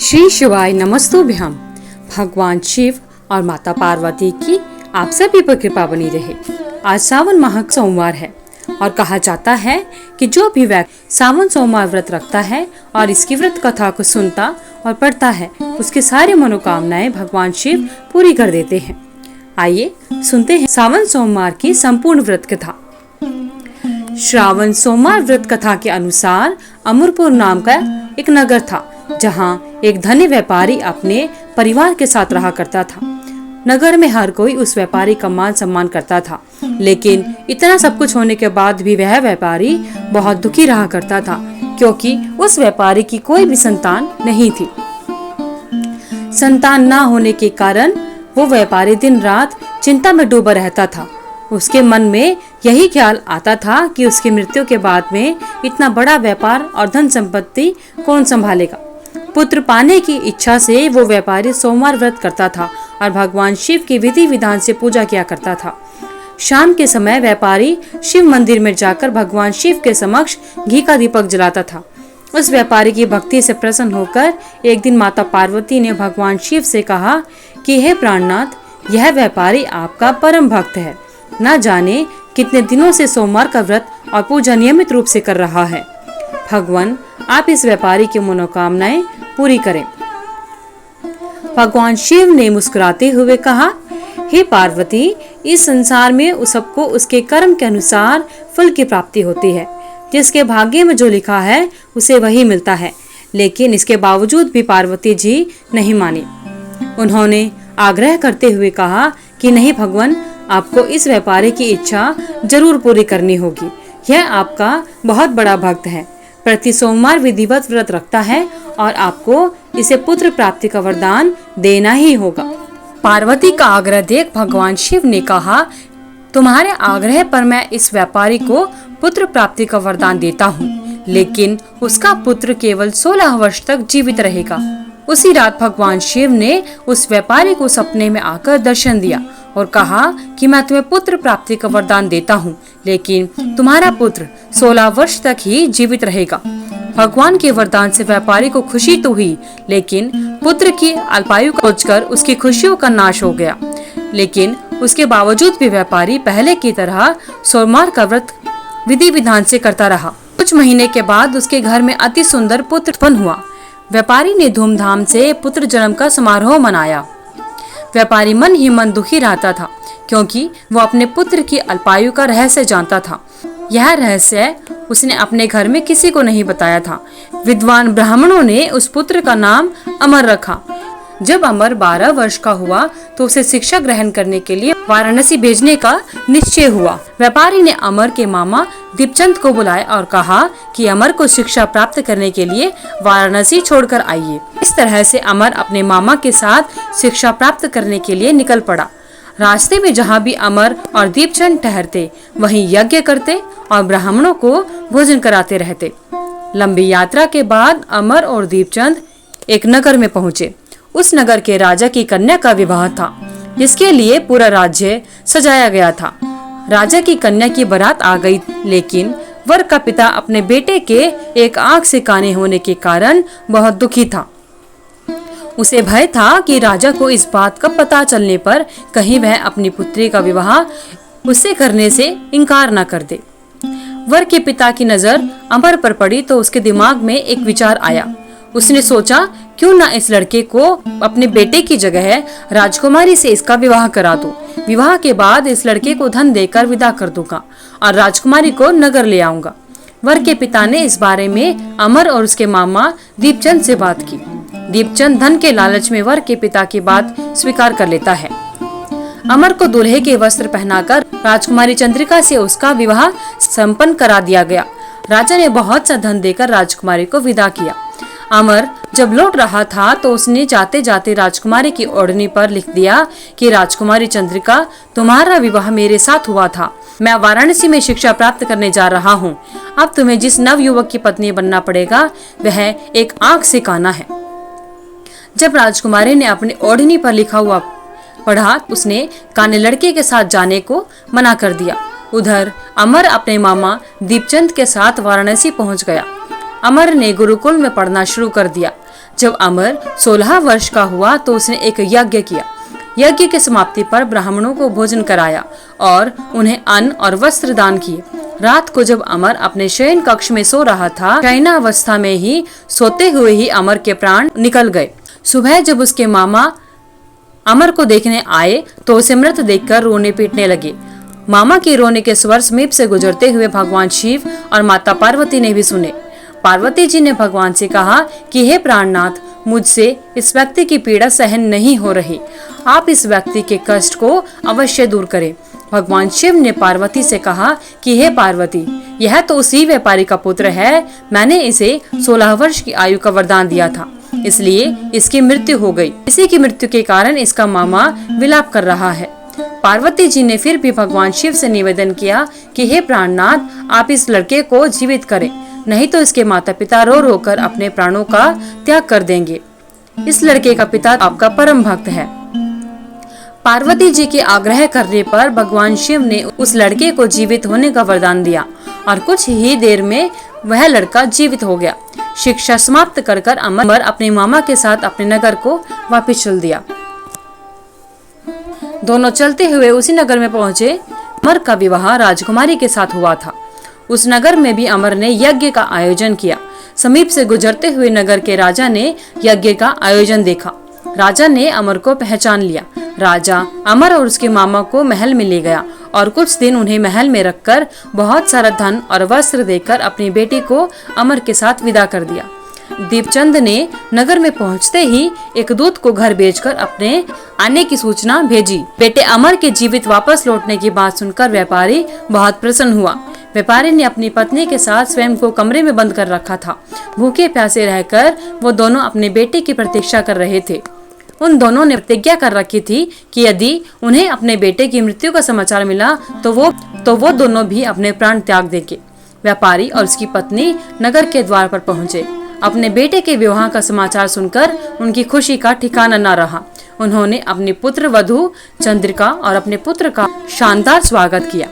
श्री शिवाय नमस्तुभ्याम। भगवान शिव और माता पार्वती की आप सभी पर कृपा बनी रहे। आज सावन माह सोमवार है और कहा जाता है कि जो भी व्यक्ति सावन सोमवार व्रत रखता है और इसकी व्रत कथा को सुनता और पढ़ता है, उसकी सारी मनोकामनाएं भगवान शिव पूरी कर देते हैं। आइए सुनते हैं सावन सोमवार की संपूर्ण व्रत कथा। श्रावण सोमवार व्रत कथा के अनुसार अमरपुर नाम का एक नगर था, जहां एक धनी व्यापारी अपने परिवार के साथ रहा करता था। नगर में हर कोई उस व्यापारी का मान सम्मान करता था, लेकिन इतना सब कुछ होने के बाद भी वह व्यापारी बहुत दुखी रहा करता था, क्योंकि उस व्यापारी की कोई भी संतान नहीं थी। संतान ना होने के कारण वो व्यापारी दिन रात चिंता में डूबा रहता था। उसके मन में यही ख्याल आता था कि उसकी मृत्यु के बाद में इतना बड़ा व्यापार और धन संपत्ति कौन संभालेगा। पुत्र पाने की इच्छा से वो व्यापारी सोमवार व्रत करता था और भगवान शिव की विधि विधान से पूजा किया करता था। शाम के समय व्यापारी शिव मंदिर में जाकर भगवान शिव के समक्ष घी का दीपक जलाता था। उस व्यापारी की भक्ति से प्रसन्न होकर एक दिन माता पार्वती ने भगवान शिव से कहा कि हे प्राणनाथ, यह व्यापारी आपका परम भक्त है। न जाने कितने दिनों से सोमवार का व्रत और पूजा नियमित रूप से कर रहा है। भगवान, आप इस व्यापारी की मनोकामनाएं पूरी करें। भगवान शिव ने मुस्कुराते हुए कहा, हे पार्वती, इस संसार में सबको उसके कर्म के अनुसार फल की प्राप्ति होती है। जिसके भाग्य में जो लिखा है उसे वही मिलता है। लेकिन इसके बावजूद भी पार्वती जी नहीं मानी। उन्होंने आग्रह करते हुए कहा कि नहीं भगवान, आपको इस व्यापारी की इच्छा जरूर पूरी करनी होगी। यह आपका बहुत बड़ा भक्त है, प्रति सोमवार विधिवत व्रत रखता है और आपको इसे पुत्र प्राप्ति का वरदान देना ही होगा। पार्वती का आग्रह देख भगवान शिव ने कहा, तुम्हारे आग्रह पर मैं इस व्यापारी को पुत्र प्राप्ति का वरदान देता हूँ, लेकिन उसका पुत्र केवल 16 वर्ष तक जीवित रहेगा। उसी रात भगवान शिव ने उस व्यापारी को सपने में आकर दर्शन दिया और कहा कि मैं तुम्हें पुत्र प्राप्ति का वरदान देता हूँ, लेकिन तुम्हारा पुत्र 16 वर्ष तक ही जीवित रहेगा। भगवान के वरदान से व्यापारी को खुशी तो हुई, लेकिन पुत्र की अल्पायु को सोचकर उसकी खुशियों का नाश हो गया। लेकिन उसके बावजूद भी व्यापारी पहले की तरह सोमवार का व्रत विधि विधान से करता रहा। कुछ महीने के बाद उसके घर में अति सुंदर पुत्र उत्पन्न हुआ। व्यापारी ने धूमधाम से पुत्र जन्म का समारोह मनाया। व्यापारी मन ही मन दुखी रहता था, क्योंकि वो अपने पुत्र की अल्पायु का रहस्य जानता था। यह रहस्य उसने अपने घर में किसी को नहीं बताया था। विद्वान ब्राह्मणों ने उस पुत्र का नाम अमर रखा। जब अमर 12 वर्ष का हुआ तो उसे शिक्षा ग्रहण करने के लिए वाराणसी भेजने का निश्चय हुआ। व्यापारी ने अमर के मामा दीपचंद को बुलाया और कहा कि अमर को शिक्षा प्राप्त करने के लिए वाराणसी छोड़कर आइए। इस तरह से अमर अपने मामा के साथ शिक्षा प्राप्त करने के लिए निकल पड़ा। रास्ते में जहाँ भी अमर और दीपचंद ठहरते, वहीं यज्ञ करते और ब्राह्मणों को भोजन कराते रहते। लंबी यात्रा के बाद अमर और दीपचंद एक नगर में पहुँचे। उस नगर के राजा की कन्या का विवाह था, जिसके लिए पूरा राज्य सजाया गया था। राजा की कन्या की बारात आ गई, लेकिन वर का पिता अपने बेटे के एक आंख से काने होने के कारण बहुत दुखी था। उसे भय था कि राजा को इस बात का पता चलने पर कहीं वह अपनी पुत्री का विवाह उससे करने से इनकार न कर दे। वर के पिता की नजर अमर पर पड़ी तो उसके दिमाग में एक विचार आया। उसने सोचा, क्यों ना इस लड़के को अपने बेटे की जगह राजकुमारी से इसका विवाह करा दूं। विवाह के बाद इस लड़के को धन देकर विदा कर दूंगा और राजकुमारी को नगर ले आऊंगा। वर के पिता ने इस बारे में अमर और उसके मामा दीपचंद से बात की। दीपचंद धन के लालच में वर के पिता की बात स्वीकार कर लेता है। अमर को दूल्हे के वस्त्र पहनाकर राजकुमारी चंद्रिका से उसका विवाह संपन्न करा दिया गया। राजा ने बहुत सा धन देकर राजकुमारी को विदा किया। अमर जब लौट रहा था तो उसने जाते जाते राजकुमारी की ओढ़नी पर लिख दिया कि राजकुमारी चंद्रिका, तुम्हारा विवाह मेरे साथ हुआ था। मैं वाराणसी में शिक्षा प्राप्त करने जा रहा हूँ। अब तुम्हें जिस नव युवक की पत्नी बनना पड़ेगा वह एक आंख से काना है। जब राजकुमारी ने अपनी ओढ़नी पर लिखा हुआ पढ़ा, उसने काने लड़के के साथ जाने को मना कर दिया। उधर अमर अपने मामा दीपचंद के साथ वाराणसी पहुंच गया। अमर ने गुरुकुल में पढ़ना शुरू कर दिया। जब अमर 16 वर्ष का हुआ तो उसने एक यज्ञ किया। यज्ञ की समाप्ति पर ब्राह्मणों को भोजन कराया और उन्हें अन्न और वस्त्र दान किए। रात को जब अमर अपने शयन कक्ष में सो रहा था, शयनावस्था में ही सोते हुए ही अमर के प्राण निकल गए। सुबह जब उसके मामा अमर को देखने आए तो उसे मृत देखकर रोने पीटने लगे। मामा के रोने के स्वर समीप से गुजरते हुए भगवान शिव और माता पार्वती ने भी सुने। पार्वती जी ने भगवान से कहा कि हे प्राणनाथ, मुझसे इस व्यक्ति की पीड़ा सहन नहीं हो रही, आप इस व्यक्ति के कष्ट को अवश्य दूर करें। भगवान शिव ने पार्वती से कहा कि हे पार्वती, यह तो उसी व्यापारी का पुत्र है, मैंने इसे 16 वर्ष की आयु का वरदान दिया था, इसलिए इसकी मृत्यु हो गई। इसी की मृत्यु के कारण इसका मामा विलाप कर रहा है। पार्वती जी ने फिर भी भगवान शिव से निवेदन किया कि हे प्राणनाथ, आप इस लड़के को जीवित करें, नहीं तो इसके माता पिता रो रो कर अपने प्राणों का त्याग कर देंगे। इस लड़के का पिता आपका परम भक्त है। पार्वती जी के आग्रह करने पर भगवान शिव ने उस लड़के को जीवित होने का वरदान दिया और कुछ ही देर में वह लड़का जीवित हो गया। शिक्षा समाप्त कर अमर अपने मामा के साथ अपने नगर को वापस चल दिया। दोनों चलते हुए उसी नगर में पहुंचे। अमर का विवाह राजकुमारी के साथ हुआ था। उस नगर में भी अमर ने यज्ञ का आयोजन किया। समीप से गुजरते हुए नगर के राजा ने यज्ञ का आयोजन देखा। राजा ने अमर को पहचान लिया। राजा अमर और उसके मामा को महल में ले गया और कुछ दिन उन्हें महल में रखकर बहुत सारा धन और वस्त्र देकर अपनी बेटी को अमर के साथ विदा कर दिया। दीपचंद ने नगर में पहुंचते ही एक दूत को घर भेजकर अपने आने की सूचना भेजी। बेटे अमर के जीवित वापस लौटने की बात सुनकर व्यापारी बहुत प्रसन्न हुआ। व्यापारी ने अपनी पत्नी के साथ स्वयं को कमरे में बंद कर रखा था। भूखे प्यासे रहकर वो दोनों अपने बेटे की प्रतीक्षा कर रहे थे। उन दोनों ने प्रतिज्ञा कर रखी थी कि यदि उन्हें अपने बेटे की मृत्यु का समाचार मिला तो वो दोनों भी अपने प्राण त्याग देंगे। व्यापारी और उसकी पत्नी नगर के द्वार पर पहुंचे। अपने बेटे के विवाह का समाचार सुनकर उनकी खुशी का ठिकाना न रहा। उन्होंने अपनी पुत्र वधू चंद्रिका और अपने पुत्र का शानदार स्वागत किया।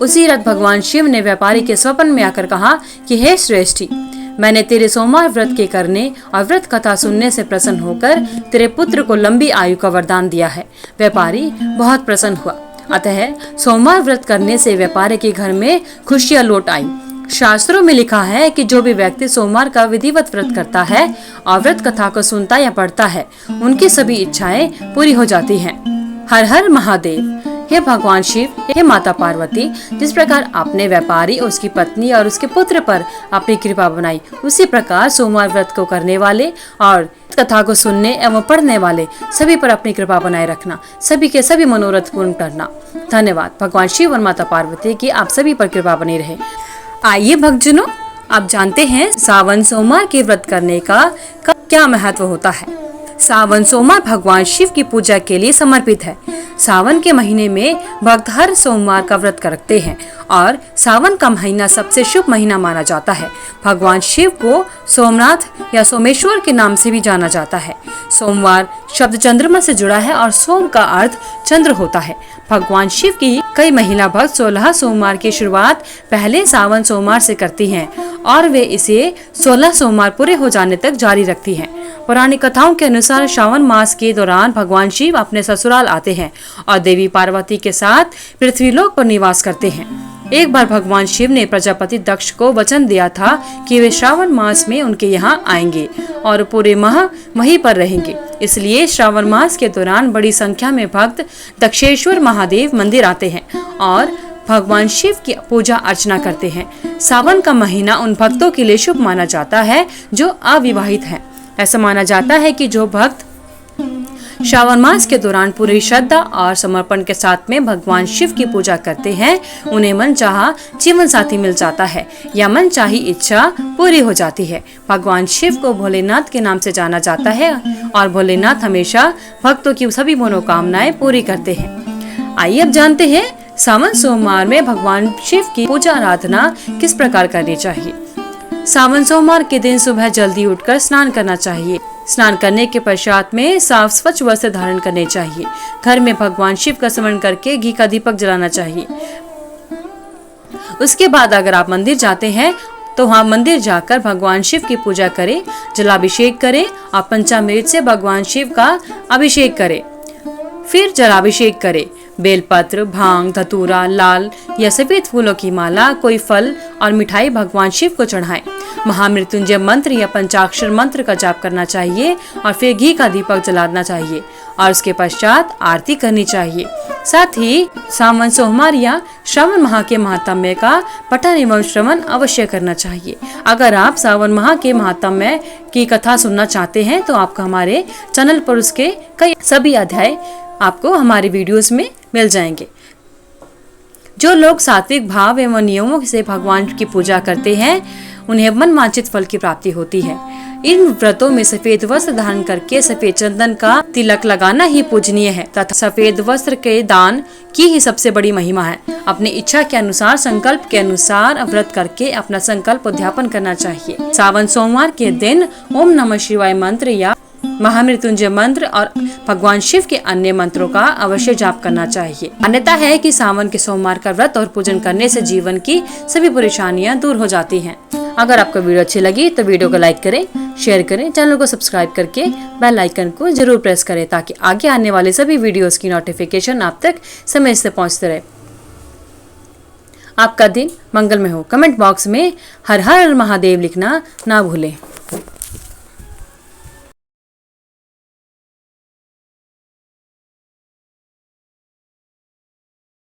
उसी रात भगवान शिव ने व्यापारी के स्वप्न में आकर कहा कि हे श्रेष्ठी, मैंने तेरे सोमवार व्रत के करने और व्रत कथा सुनने से प्रसन्न होकर तेरे पुत्र को लंबी आयु का वरदान दिया है। व्यापारी बहुत प्रसन्न हुआ। अतः सोमवार व्रत करने से व्यापारी के घर में खुशियां लौट आई। शास्त्रों में लिखा है कि जो भी व्यक्ति सोमवार का विधिवत व्रत करता है और व्रत कथा को सुनता या पढ़ता है, उनकी सभी इच्छाएं पूरी हो जाती हैं। हर हर महादेव। हे भगवान शिव, हे माता पार्वती, जिस प्रकार आपने व्यापारी और उसकी पत्नी और उसके पुत्र पर अपनी कृपा बनाई, उसी प्रकार सोमवार व्रत को करने वाले और कथा को सुनने एवं पढ़ने वाले सभी पर अपनी कृपा बनाए रखना, सभी के सभी मनोरथ पूर्ण करना। धन्यवाद। भगवान शिव और माता पार्वती की आप सभी पर कृपा बनी रहे। आइए भक्तजनों, आप जानते हैं सावन सोमवार के व्रत करने का क्या महत्व होता है। सावन सोमवार भगवान शिव की पूजा के लिए समर्पित है। सावन के महीने में भक्त हर सोमवार का व्रत करते हैं और सावन का महीना सबसे शुभ महीना माना जाता है। भगवान शिव को सोमनाथ या सोमेश्वर के नाम से भी जाना जाता है। सोमवार शब्द चंद्रमा से जुड़ा है और सोम का अर्थ चंद्र होता है। भगवान शिव की कई महिला भक्त 16 सोमवार की शुरुआत पहले सावन सोमवार से करती हैं और वे इसे 16 सोमवार पूरे हो जाने तक जारी रखती हैं। पौराणिक कथाओं के अनुसार श्रावण मास के दौरान भगवान शिव अपने ससुराल आते हैं और देवी पार्वती के साथ पृथ्वीलोक पर निवास करते हैं। एक बार भगवान शिव ने प्रजापति दक्ष को वचन दिया था कि वे श्रावण मास में उनके यहाँ आएंगे और पूरे माह वहीं पर रहेंगे। इसलिए श्रावण मास के दौरान बड़ी संख्या में भक्त दक्षेश्वर महादेव मंदिर आते हैं और भगवान शिव की पूजा अर्चना करते हैं। सावन का महीना उन भक्तों के लिए शुभ माना जाता है जो अविवाहित हैं। ऐसा माना जाता है कि जो भक्त श्रावण मास के दौरान पूरी श्रद्धा और समर्पण के साथ में भगवान शिव की पूजा करते हैं, उन्हें मनचाहा जीवन साथी मिल जाता है या मनचाही इच्छा पूरी हो जाती है। भगवान शिव को भोलेनाथ के नाम से जाना जाता है और भोलेनाथ हमेशा भक्तों की सभी मनोकामनाएं पूरी करते हैं। आइए अब जानते हैं सावन सोमवार में भगवान शिव की पूजा आराधना किस प्रकार करनी चाहिए। सावन सोमवार के दिन सुबह जल्दी उठकर स्नान करना चाहिए। स्नान करने के पश्चात में साफ स्वच्छ वस्त्र धारण करने चाहिए। घर में भगवान शिव का स्मरण करके घी का दीपक जलाना चाहिए। उसके बाद अगर आप मंदिर जाते हैं तो वहाँ मंदिर जाकर भगवान शिव की पूजा करें, जलाभिषेक करें और पंचामृत से भगवान शिव का अभिषेक करें। फिर जलाभिषेक करें। बेलपत्र, भांग, धतूरा, लाल या सफेद फूलों की माला, कोई फल और मिठाई भगवान शिव को चढ़ाएं। महामृत्युंजय मंत्र या पंचाक्षर मंत्र का जाप करना चाहिए और फिर घी का दीपक जलाना चाहिए और उसके पश्चात आरती करनी चाहिए। साथ ही सावन सोमवार या श्रावण माह के महात्म्य का पठन एवं श्रवण अवश्य करना चाहिए। अगर आप सावन माह के महात्म्य की कथा सुनना चाहते हैं तो आपको हमारे चैनल पर उसके कई सभी अध्याय आपको हमारे वीडियोस में मिल जाएंगे। जो लोग सात्विक भाव एवं नियमों से भगवान की पूजा करते हैं उन्हें मनवांछित फल की प्राप्ति होती है। इन व्रतों में सफेद वस्त्र धारण करके सफेद चंदन का तिलक लगाना ही पूजनीय है तथा सफेद वस्त्र के दान की ही सबसे बड़ी महिमा है। अपनी इच्छा के अनुसार, संकल्प के अनुसार व्रत करके अपना संकल्प उद्यापन करना चाहिए। सावन सोमवार के दिन ओम नमः शिवाय मंत्र या महामृत्युंजय मंत्र और भगवान शिव के अन्य मंत्रों का अवश्य जाप करना चाहिए। मान्यता है कि सावन के सोमवार का व्रत और पूजन करने से जीवन की सभी परेशानियां दूर हो जाती हैं। अगर आपको वीडियो अच्छी लगी तो वीडियो को लाइक करें, शेयर करें, चैनल को सब्सक्राइब करके बेल आइकन को जरूर प्रेस करें ताकि आगे आने वाले सभी वीडियोस की नोटिफिकेशन आप तक समय से पहुंचते रहे। आपका दिन मंगलमय हो। कमेंट बॉक्स में हर हर महादेव लिखना ना भूलें।